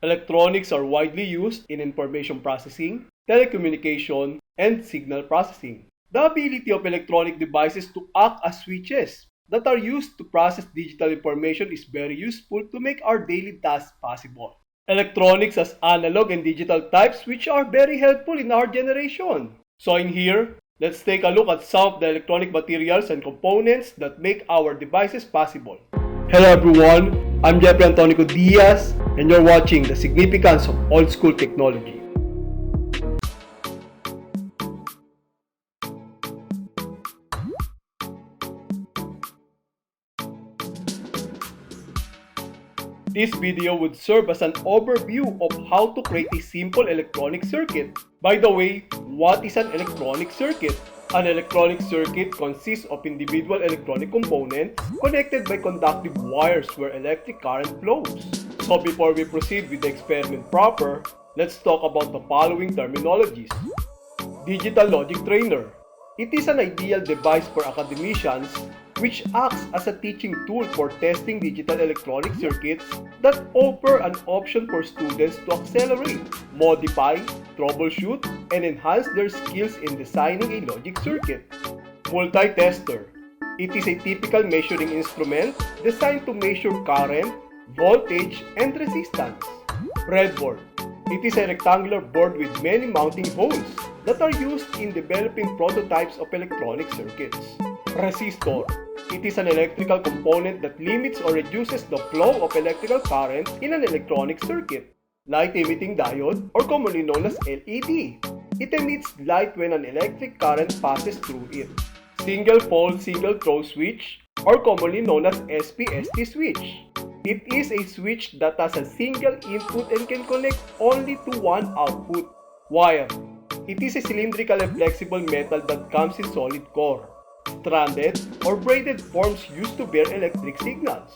Electronics are widely used in information processing, telecommunication, and signal processing. The ability of electronic devices to act as switches that are used to process digital information is very useful to make our daily tasks possible. Electronics has analog and digital types which are very helpful in our generation. So in here, let's take a look at some of the electronic materials and components that make our devices possible. Hello everyone, I'm Jeffrey Antonico Diaz and you're watching the significance of old school technology. This video would serve as an overview of how to create a simple electronic circuit. By the way, what is an electronic circuit? An electronic circuit consists of individual electronic components connected by conductive wires where electric current flows. So before we proceed with the experiment proper, let's talk about the following terminologies. Digital logic trainer. It is an ideal device for academicians which acts as a teaching tool for testing digital electronic circuits that offer an option for students to accelerate, modify, troubleshoot, and enhance their skills in designing a logic circuit. Multi-tester. It is a typical measuring instrument designed to measure current, voltage, and resistance. Breadboard. It is a rectangular board with many mounting holes that are used in developing prototypes of electronic circuits. Resistor. It is an electrical component that limits or reduces the flow of electrical current in an electronic circuit. Light emitting diode, or commonly known as LED. It emits light when an electric current passes through it. Single pole single throw switch, or commonly known as SPST switch. It is a switch that has a single input and can connect only to one output. Wire. It is a cylindrical and flexible metal that comes in solid core. Stranded or braided forms used to bear electric signals.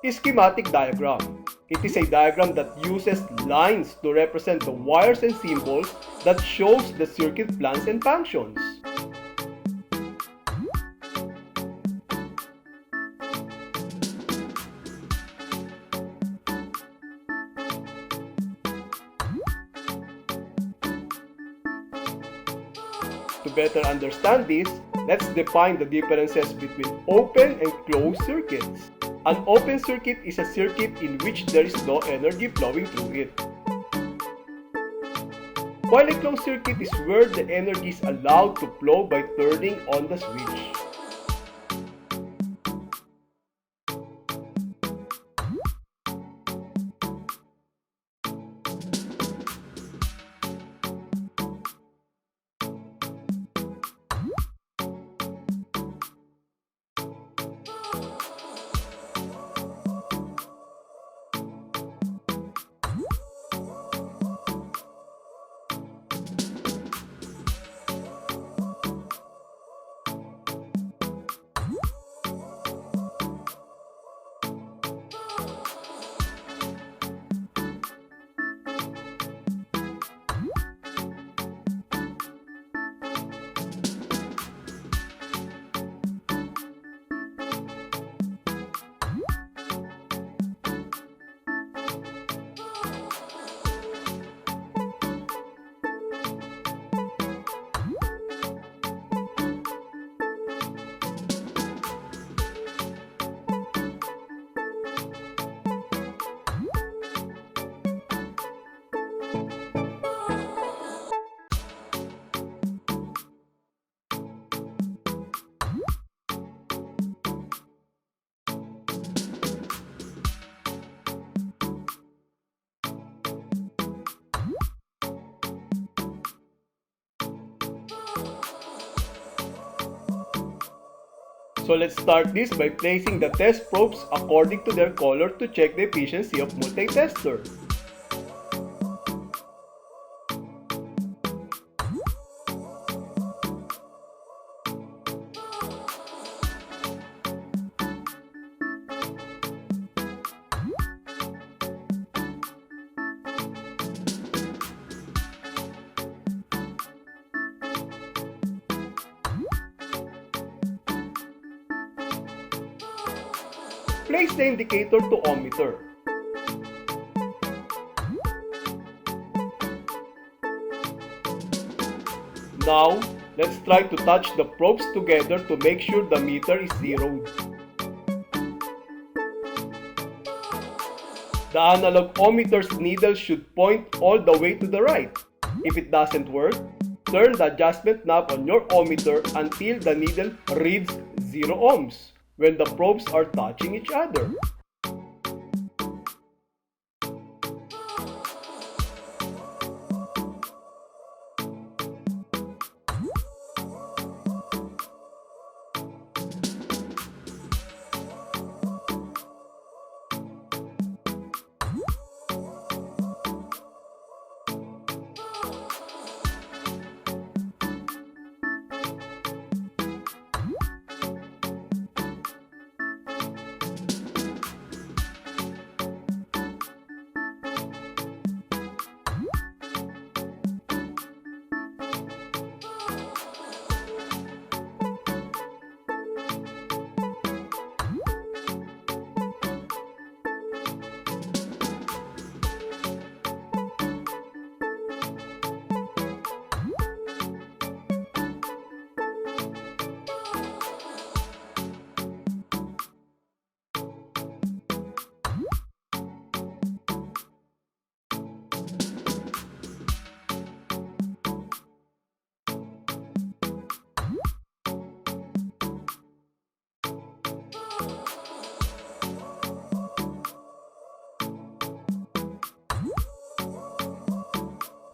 Schematic diagram. It is a diagram that uses lines to represent the wires and symbols that shows the circuit plans and functions. To better understand this, let's define the differences between open and closed circuits. An open circuit is a circuit in which there is no energy flowing through it, while a closed circuit is where the energy is allowed to flow by turning on the switch. So let's start this by placing the test probes according to their color to check the efficiency of multi-tester. Place the indicator to ohmmeter. Now, let's try to touch the probes together to make sure the meter is zeroed. The analog ohmmeter's needle should point all the way to the right. If it doesn't work, turn the adjustment knob on your ohmmeter until the needle reads 0 ohms when the probes are touching each other.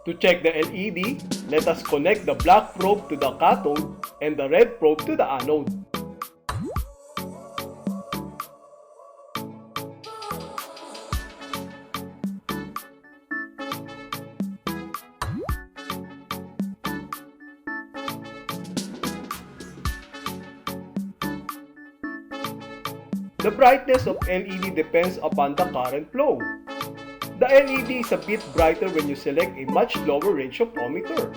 To check the LED, let us connect the black probe to the cathode and the red probe to the anode. The brightness of LED depends upon the current flow. The LED is a bit brighter when you select a much lower range of ohmmeter.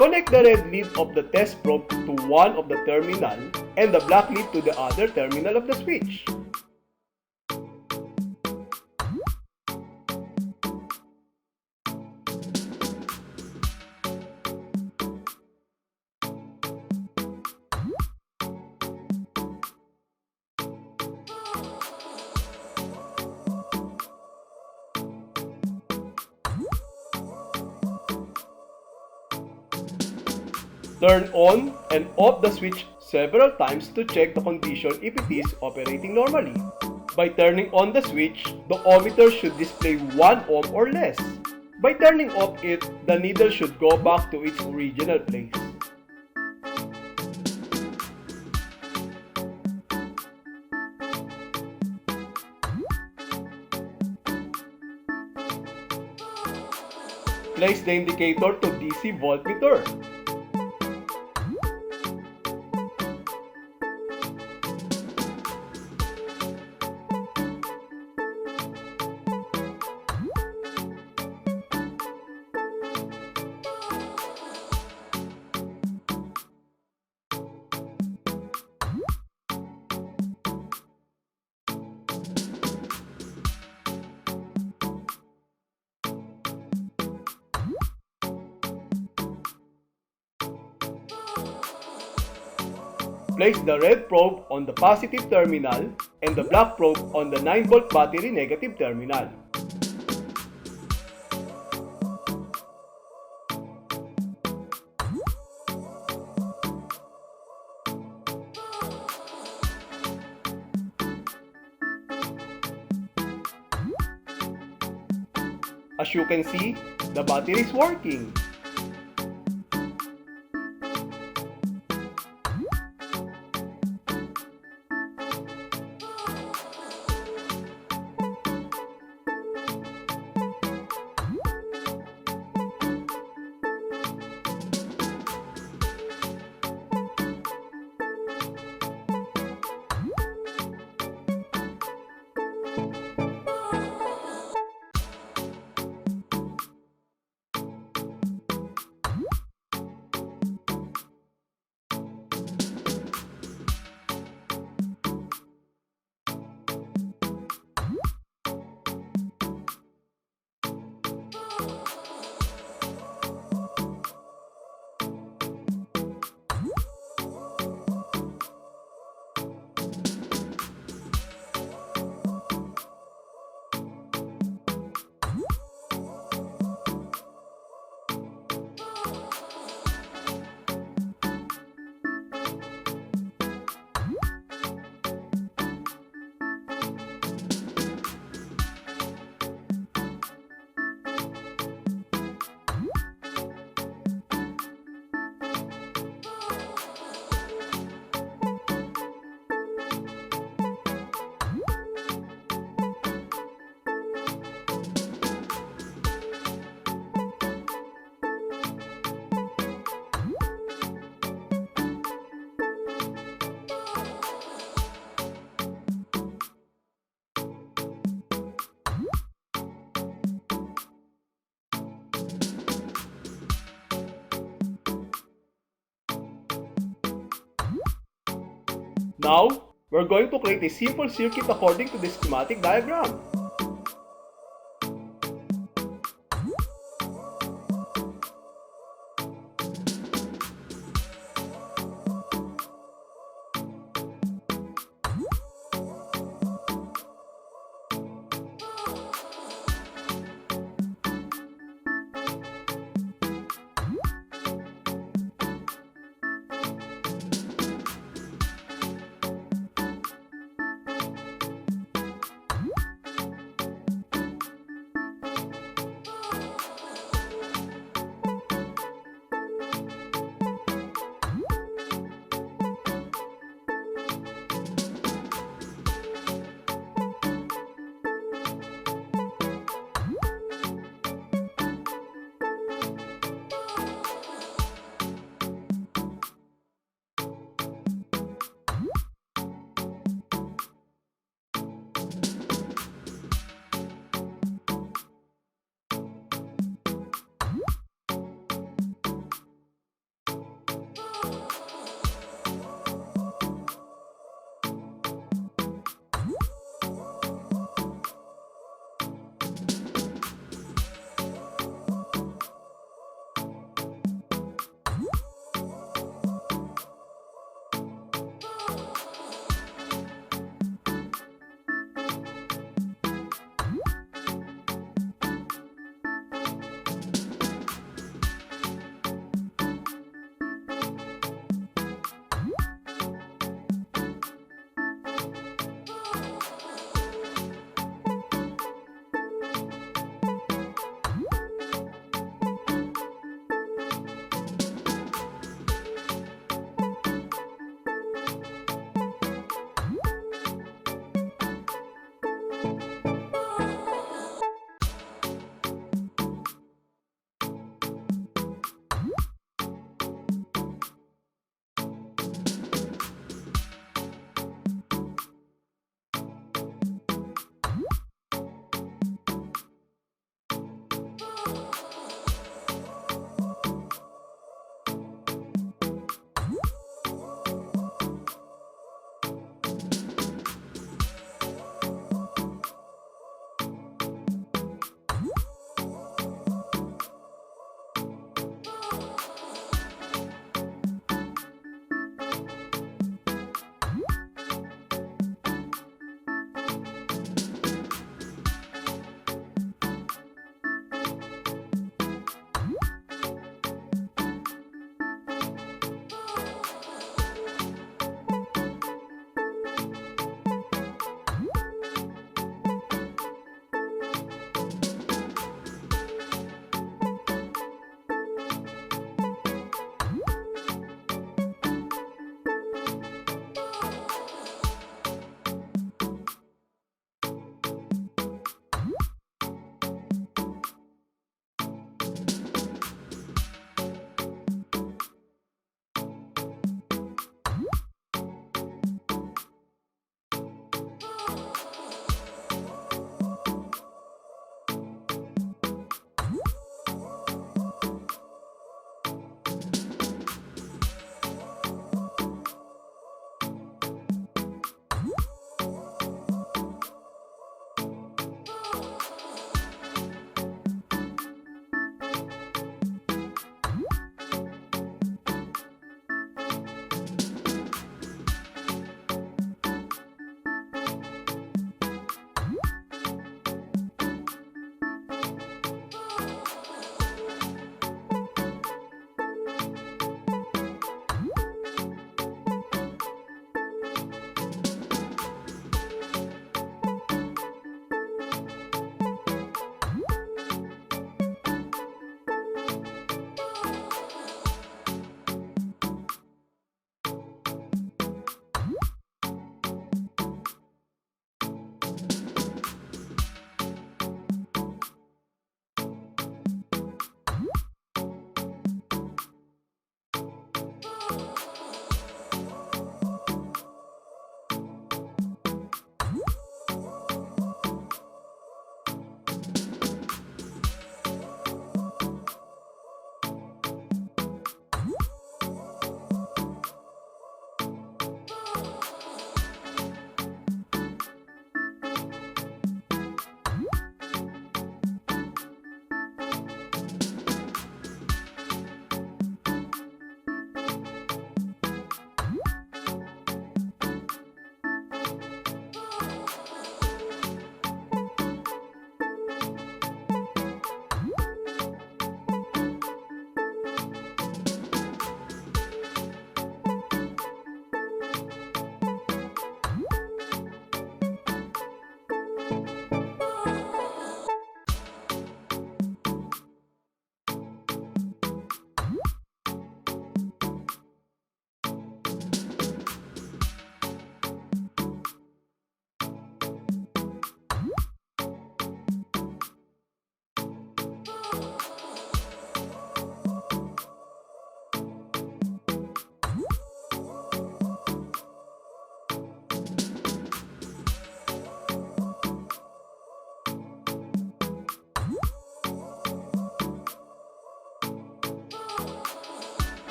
Connect the red lead of the test probe to one of the terminal and the black lead to the other terminal of the switch. Turn on and off the switch several times to check the condition if it is operating normally. By turning on the switch, the ohmmeter should display 1 ohm or less. By turning off it, the needle should go back to its original place. Place the indicator to DC voltmeter. Place the red probe on the positive terminal and the black probe on the 9-volt battery negative terminal. As you can see, the battery is working. Now, we're going to create a simple circuit according to the schematic diagram.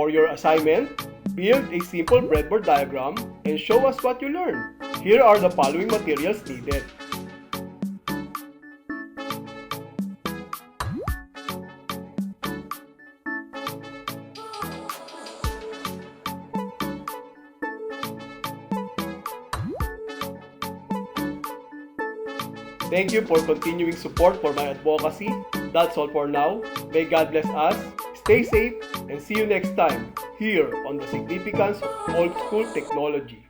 For your assignment, build a simple breadboard diagram and show us what you learned. Here are the following materials needed. Thank you for continuing support for my advocacy. That's all for now. May God bless us, stay safe, and see you next time here on the significance of old school technology.